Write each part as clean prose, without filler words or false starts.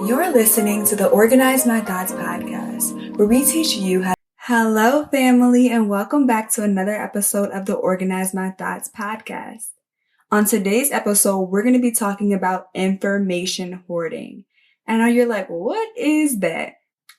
You're listening to the Organize My Thoughts podcast, where we teach you how. Hello, family, and welcome back to another episode of the Organize My Thoughts podcast. On today's episode, we're going to be talking about information hoarding. And now you're like, what is that?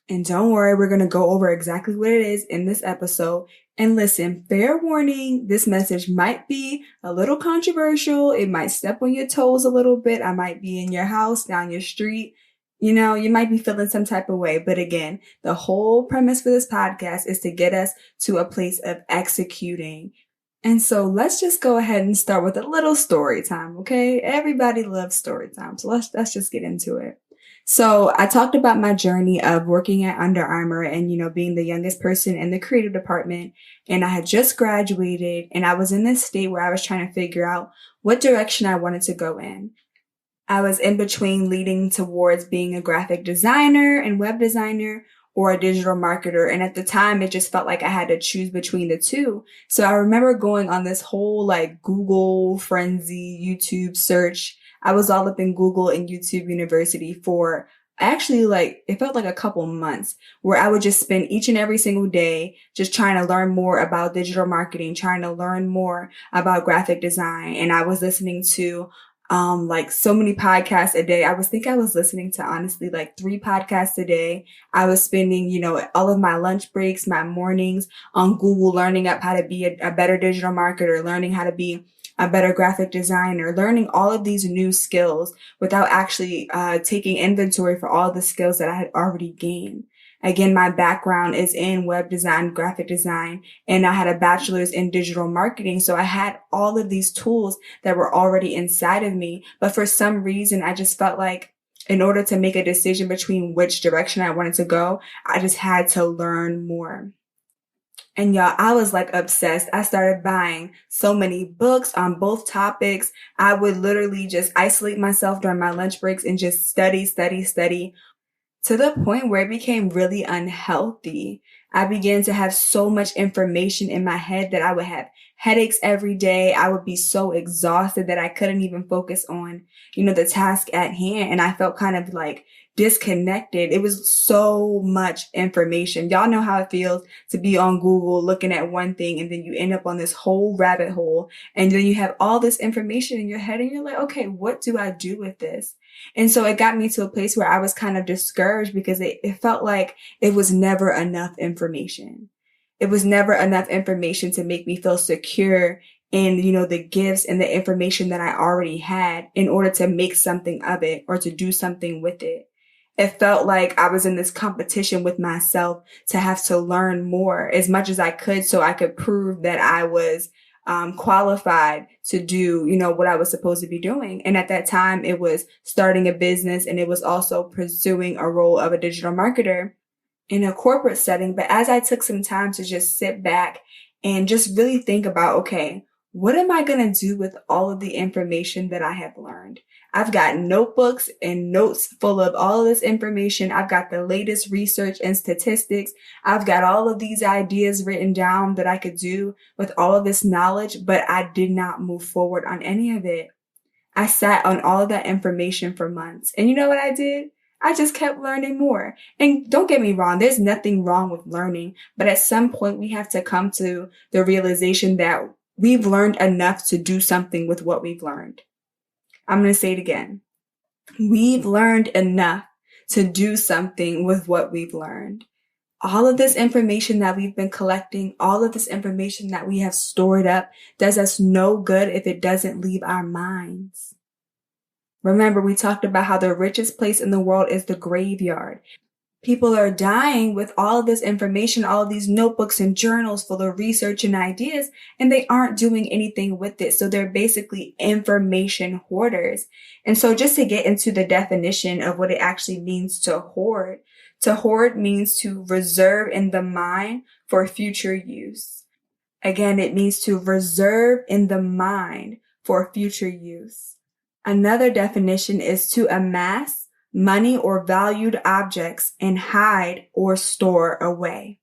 And don't worry, we're going to go over exactly what it is in this episode. And listen, fair warning, this message might be a little controversial. It might step on your toes a little bit. I might be in your house, down your street. You know, you might be feeling some type of way. But again, the whole premise for this podcast is to get us to a place of executing. And so let's just go ahead and start with a little story time, okay? Everybody loves story time. So let's just get into it. So I talked about my journey of working at Under Armour and, being the youngest person in the creative department. And I had just graduated and I was in this state where I was trying to figure out what direction I wanted to go in. I was in between leading towards being a graphic designer and web designer or a digital marketer. And at the time, it just felt like I had to choose between the two. So I remember going on this whole Google frenzy, YouTube search. I was all up in Google and YouTube University for actually it felt like a couple months where I would just spend each and every single day just trying to learn more about digital marketing, trying to learn more about graphic design. And I was listening to so many podcasts a day. I was listening to honestly 3 podcasts a day. I was spending, all of my lunch breaks, my mornings on Google learning up how to be a better digital marketer, learning how to be a better graphic designer, learning all of these new skills without actually taking inventory for all the skills that I had already gained. Again, my background is in web design, graphic design, and I had a bachelor's in digital marketing. So I had all of these tools that were already inside of me. But for some reason, I just felt like in order to make a decision between which direction I wanted to go, I just had to learn more. And y'all, I was obsessed. I started buying so many books on both topics. I would literally just isolate myself during my lunch breaks and just study to the point where it became really unhealthy. I began to have so much information in my head that I would have headaches every day. I would be so exhausted that I couldn't even focus on, the task at hand. And I felt kind of disconnected. It was so much information. Y'all know how it feels to be on Google looking at one thing and then you end up on this whole rabbit hole and then you have all this information in your head and you're like, okay, what do I do with this? And so it got me to a place where I was kind of discouraged because it felt like it was never enough information. It was never enough information to make me feel secure in, the gifts and the information that I already had in order to make something of it or to do something with it. It felt like I was in this competition with myself to have to learn more as much as I could so I could prove that I was qualified to do, what I was supposed to be doing. And at that time, it was starting a business and it was also pursuing a role of a digital marketer in a corporate setting. But as I took some time to just sit back and just really think about, okay, what am I going to do with all of the information that I have learned? I've got notebooks and notes full of all of this information. I've got the latest research and statistics. I've got all of these ideas written down that I could do with all of this knowledge, but I did not move forward on any of it. I sat on all of that information for months. And you know what I did? I just kept learning more. And don't get me wrong, there's nothing wrong with learning, but at some point we have to come to the realization that we've learned enough to do something with what we've learned. I'm going to say it again. We've learned enough to do something with what we've learned. All of this information that we've been collecting, all of this information that we have stored up does us no good if it doesn't leave our minds. Remember, we talked about how the richest place in the world is the graveyard. People are dying with all of this information, all of these notebooks and journals full of research and ideas, and they aren't doing anything with it. So they're basically information hoarders. And so just to get into the definition of what it actually means to hoard means to reserve in the mind for future use. Again, it means to reserve in the mind for future use. Another definition is to amass money or valued objects and hide or store away.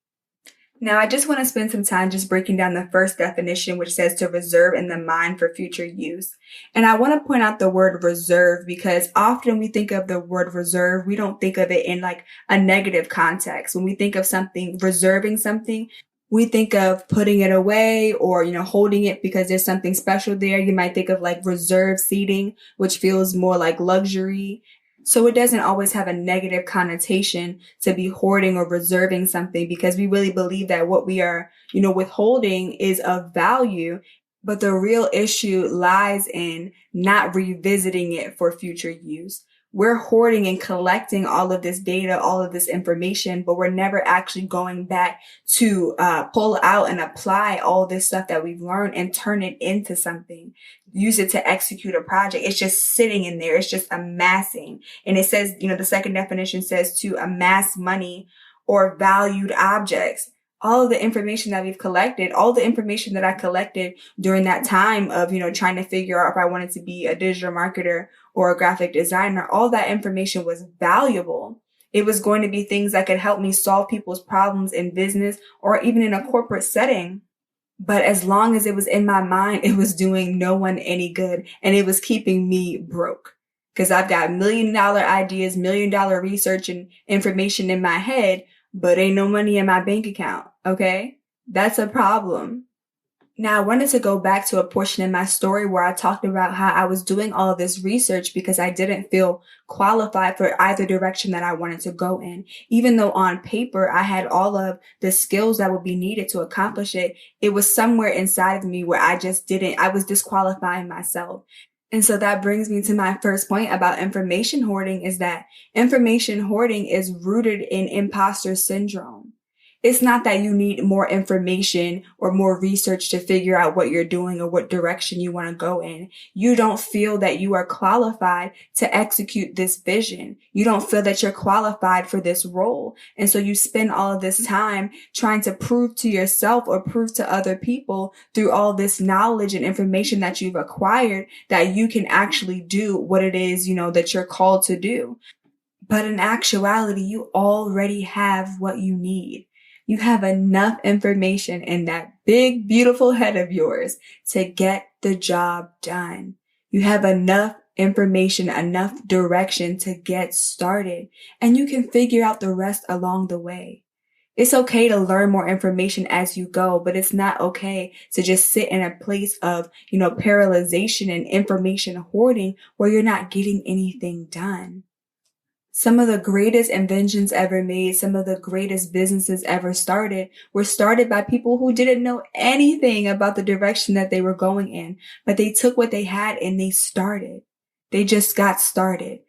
Now, I just want to spend some time just breaking down the first definition, which says to reserve in the mind for future use. And I want to point out the word reserve because often we think of the word reserve, we don't think of it in like a negative context. When we think of something, reserving something, we think of putting it away or, holding it because there's something special there. You might think of like reserved seating, which feels more like luxury. So it doesn't always have a negative connotation to be hoarding or reserving something because we really believe that what we are, withholding is of value. But the real issue lies in not revisiting it for future use. We're hoarding and collecting all of this data, all of this information, but we're never actually going back to pull out and apply all this stuff that we've learned and turn it into something. Use it to execute a project. It's just sitting in there. It's just amassing. And it says, the second definition says to amass money or valued objects. All of the information that we've collected, all the information that I collected during that time of, trying to figure out if I wanted to be a digital marketer or a graphic designer, all that information was valuable. It was going to be things that could help me solve people's problems in business or even in a corporate setting. But as long as it was in my mind, it was doing no one any good and it was keeping me broke. Because I've got $1 million ideas, $1 million research and information in my head, but ain't no money in my bank account. Okay? That's a problem. Now, I wanted to go back to a portion in my story where I talked about how I was doing all of this research because I didn't feel qualified for either direction that I wanted to go in. Even though on paper I had all of the skills that would be needed to accomplish it, it was somewhere inside of me where I was disqualifying myself. And so that brings me to my first point about information hoarding is that information hoarding is rooted in imposter syndrome. It's not that you need more information or more research to figure out what you're doing or what direction you want to go in. You don't feel that you are qualified to execute this vision. You don't feel that you're qualified for this role. And so you spend all of this time trying to prove to yourself or prove to other people through all this knowledge and information that you've acquired that you can actually do what it is, that you're called to do. But in actuality, you already have what you need. You have enough information in that big, beautiful head of yours to get the job done. You have enough information, enough direction to get started, and you can figure out the rest along the way. It's okay to learn more information as you go, but it's not okay to just sit in a place of, paralyzation and information hoarding where you're not getting anything done. Some of the greatest inventions ever made, some of the greatest businesses ever started were started by people who didn't know anything about the direction that they were going in, but they took what they had and they started. They just got started.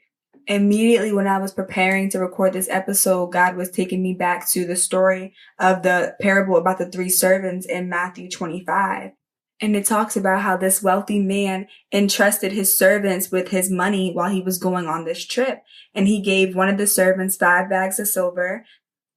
Immediately when I was preparing to record this episode, God was taking me back to the story of the parable about the 3 servants in Matthew 25. And it talks about how this wealthy man entrusted his servants with his money while he was going on this trip. And he gave one of the servants 5 bags of silver.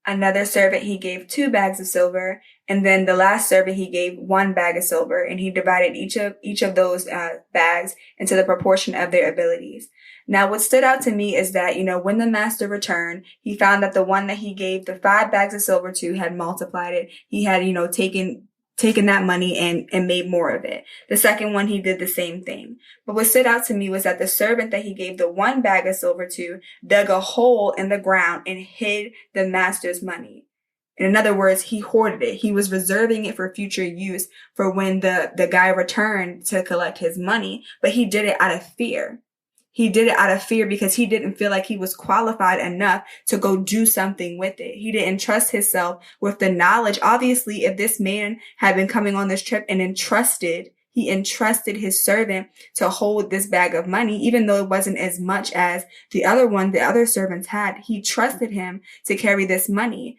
Another servant, he gave 2 bags of silver. And then the last servant, he gave 1 bag of silver. And he divided each of those bags into the proportion of their abilities. Now, what stood out to me is that, when the master returned, he found that the one that he gave the 5 bags of silver to had multiplied it. He had, taken that money and made more of it. The second one, he did the same thing. But what stood out to me was that the servant that he gave the 1 bag of silver to dug a hole in the ground and hid the master's money. In other words, he hoarded it. He was reserving it for future use for when the guy returned to collect his money, but he did it out of fear. He did it out of fear because he didn't feel like he was qualified enough to go do something with it. He didn't trust himself with the knowledge. Obviously, if this man had been coming on this trip and he entrusted his servant to hold this bag of money, even though it wasn't as much as the other servants had, he trusted him to carry this money.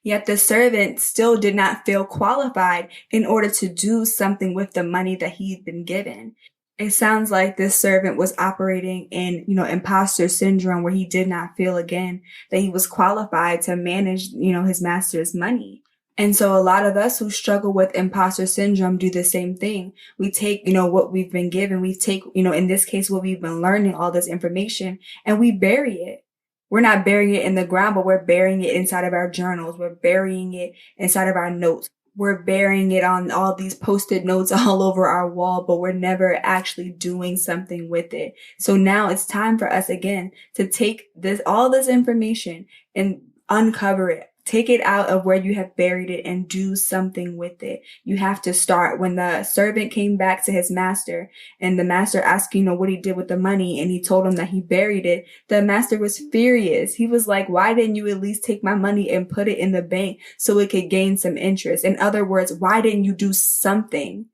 Yet the servant still did not feel qualified in order to do something with the money that he'd been given. It sounds like this servant was operating in, imposter syndrome where he did not feel again that he was qualified to manage, his master's money. And so a lot of us who struggle with imposter syndrome do the same thing. We take, what we've been given. We take, in this case, what we've been learning, all this information, and we bury it. We're not burying it in the ground, but we're burying it inside of our journals. We're burying it inside of our notes. We're burying it on all these post-it notes all over our wall, but we're never actually doing something with it. So now it's time for us again to take all this information and uncover it. Take it out of where you have buried it and do something with it. You have to start. When the servant came back to his master and the master asked, what he did with the money, and he told him that he buried it, the master was furious. He was like, why didn't you at least take my money and put it in the bank so it could gain some interest? In other words, why didn't you do something?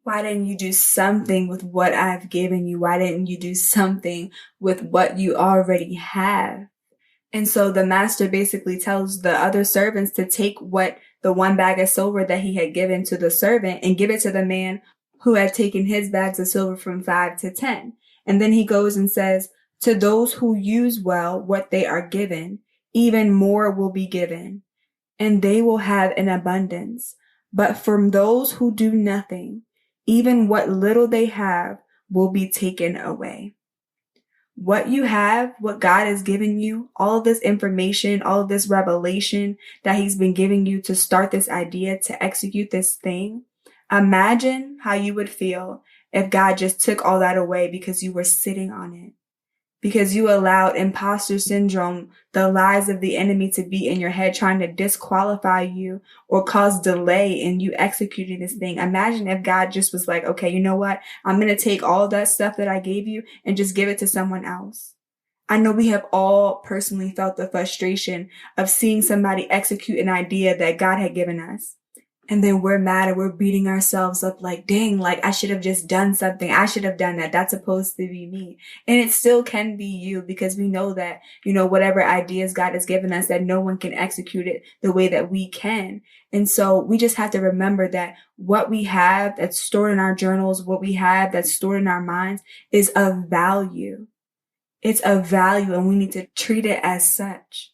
Why didn't you do something with what I've given you? Why didn't you do something with what you already have? And so the master basically tells the other servants to take the one bag of silver that he had given to the servant and give it to the man who had taken his bags of silver from 5 to 10. And then he goes and says, to those who use well what they are given, even more will be given, and they will have an abundance. But from those who do nothing, even what little they have will be taken away. What you have, what God has given you, all of this information, all of this revelation that he's been giving you to start this idea, to execute this thing. Imagine how you would feel if God just took all that away because you were sitting on it. Because you allowed imposter syndrome, the lies of the enemy, to be in your head trying to disqualify you or cause delay in you executing this thing. Imagine if God just was like, okay, you know what? I'm going to take all that stuff that I gave you and just give it to someone else. I know we have all personally felt the frustration of seeing somebody execute an idea that God had given us. And then we're mad and we're beating ourselves up like, dang, like I should have just done something. I should have done that. That's supposed to be me. And it still can be you, because we know that, whatever ideas God has given us, that no one can execute it the way that we can. And so we just have to remember that what we have that's stored in our journals, what we have that's stored in our minds is of value. It's of value, and we need to treat it as such.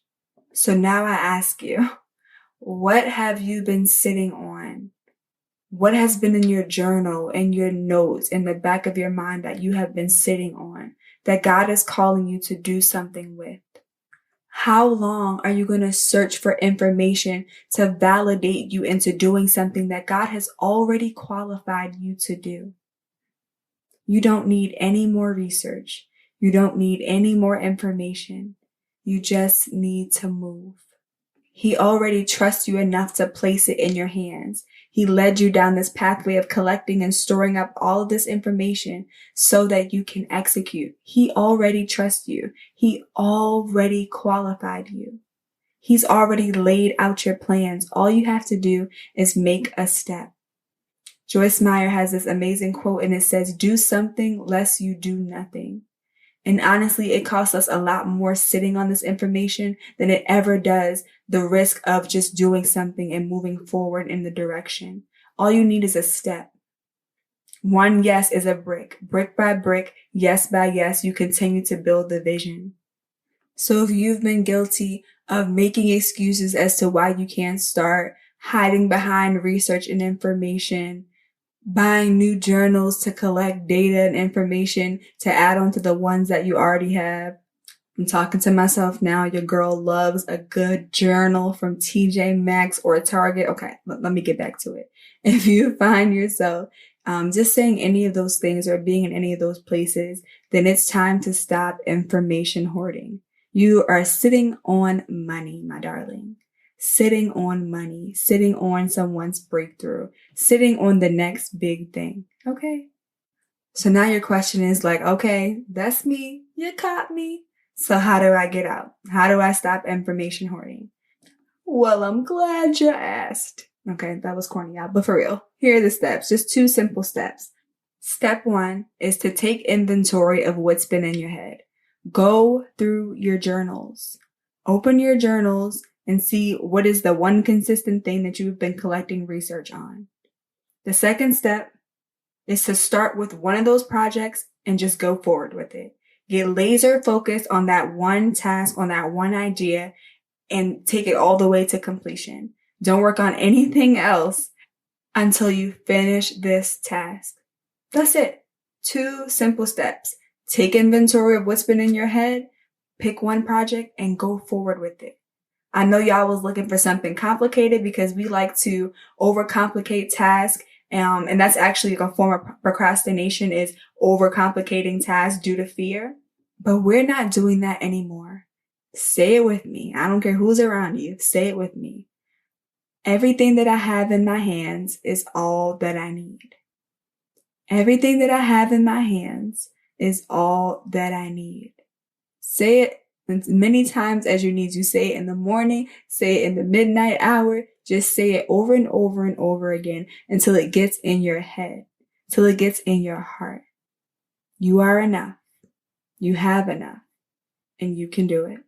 So now I ask you, what have you been sitting on? What has been in your journal and your notes in the back of your mind that you have been sitting on, that God is calling you to do something with? How long are you going to search for information to validate you into doing something that God has already qualified you to do? You don't need any more research. You don't need any more information. You just need to move. He already trusts you enough to place it in your hands. He led you down this pathway of collecting and storing up all of this information so that you can execute. He already trusts you. He already qualified you. He's already laid out your plans. All you have to do is make a step. Joyce Meyer has this amazing quote, and it says, "Do something lest you do nothing." And honestly, it costs us a lot more sitting on this information than it ever does the risk of just doing something and moving forward in the direction. All you need is a step. One yes is a brick. Brick by brick, yes by yes, you continue to build the vision. So if you've been guilty of making excuses as to why you can't start, hiding behind research and information, buying new journals to collect data and information to add on to the ones that you already have. I'm talking to myself now. Your girl loves a good journal from TJ Maxx or Target. Okay, let me get back to it. If you find yourself just saying any of those things or being in any of those places, then it's time to stop information hoarding. You are sitting on money, my darling. Sitting on money, sitting on someone's breakthrough, sitting on the next big thing. Okay. So now your question is like, okay, that's me. You caught me. So how do I get out? How do I stop information hoarding? Well, I'm glad you asked. Okay, that was corny, y'all, but for real, here are the steps. Just 2 simple steps. Step 1 is to take inventory of what's been in your head. Go through your journals. Open your journals and see what is the one consistent thing that you've been collecting research on. The second step is to start with one of those projects and just go forward with it. Get laser focused on that one task, on that one idea, and take it all the way to completion. Don't work on anything else until you finish this task. That's it. 2 simple steps. Take inventory of what's been in your head. pick one project and go forward with it. I know y'all was looking for something complicated because we like to overcomplicate tasks. And that's actually a form of procrastination, is overcomplicating tasks due to fear. But we're not doing that anymore. Say it with me. I don't care who's around you. Say it with me. Everything that I have in my hands is all that I need. Everything that I have in my hands is all that I need. Say it as many times as you need to. Say it in the morning, say it in the midnight hour. Just say it over and over and over again until it gets in your head, till it gets in your heart. You are enough. You have enough, and you can do it.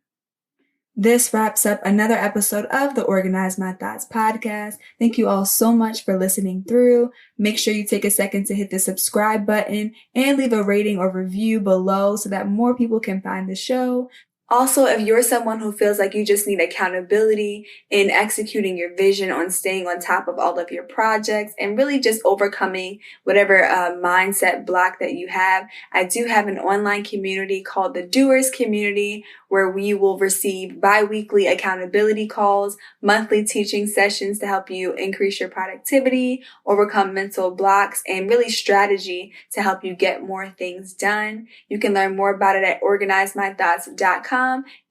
This wraps up another episode of the Organize My Thoughts podcast. Thank you all so much for listening through. Make sure you take a second to hit the subscribe button and leave a rating or review below so that more people can find the show. Also, if you're someone who feels like you just need accountability in executing your vision, on staying on top of all of your projects, and really just overcoming whatever mindset block that you have, I do have an online community called the Doers Community, where we will receive bi-weekly accountability calls, monthly teaching sessions to help you increase your productivity, overcome mental blocks, and really strategy to help you get more things done. You can learn more about it at organizemythoughts.com.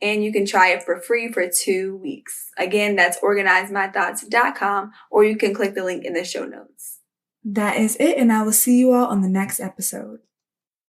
And you can try it for free for 2 weeks. Again, that's organizemythoughts.com, or you can click the link in the show notes. That is it, and I will see you all on the next episode.